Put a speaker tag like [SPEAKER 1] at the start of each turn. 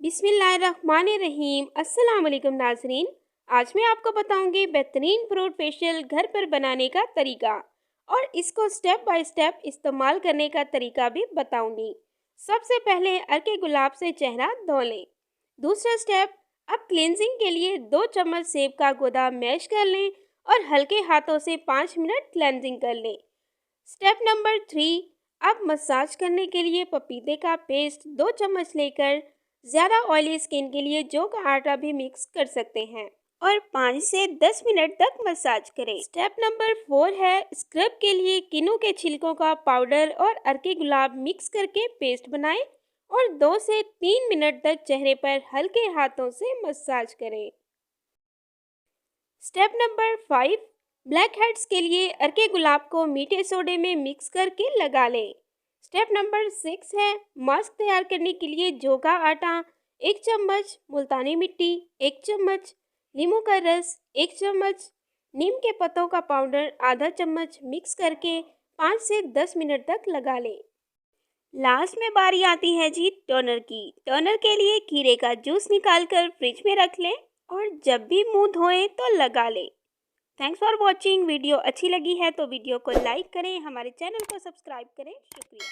[SPEAKER 1] बिस्मिल्लाहिर्रहमानिर्रहीम। अस्सलाम वालेकुम नाज़रीन। आज मैं आपको बताऊंगी बेहतरीन फ्रूट फेशियल घर पर बनाने का तरीका और इसको स्टेप बाय स्टेप इस्तेमाल करने का तरीका भी बताऊंगी। सबसे पहले अर्के गुलाब से चेहरा धो लें। दूसरा स्टेप, अब क्लींजिंग के लिए 2 चम्मच सेब का गूदा मैश कर लें और हल्के हाथों से 5 मिनट क्लेंजिंग कर लें। स्टेप नंबर 3, अब मसाज करने के लिए पपीते का पेस्ट 2 चम्मच लेकर ज़्यादा ऑयली स्किन के लिए जौ का आटा भी मिक्स कर सकते हैं और 5 से 10 मिनट तक मसाज करें। स्टेप नंबर 4 है स्क्रब के लिए किनू के छिलकों का पाउडर और अर्के गुलाब मिक्स करके पेस्ट बनाएं और 2 से 3 मिनट तक चेहरे पर हल्के हाथों से मसाज करें। स्टेप नंबर 5, ब्लैक हेड्स के लिए अर्के गुलाब को मीठे सोडे में मिक्स करके लगा लें। स्टेप नंबर 6 है मास्क तैयार करने के लिए जौ का आटा 1 चम्मच, मुल्तानी मिट्टी 1 चम्मच, नींबू का रस 1 चम्मच, नीम के पत्तों का पाउडर आधा चम्मच मिक्स करके 5 से 10 मिनट तक लगा लें। लास्ट में बारी आती है जी टोनर की। टोनर के लिए खीरे का जूस निकालकर फ्रिज में रख लें और जब भी मुंह धोएं तो लगा लें। Thanks for watching. वीडियो अच्छी लगी है तो वीडियो को लाइक करें, हमारे चैनल को सब्सक्राइब करें। शुक्रिया।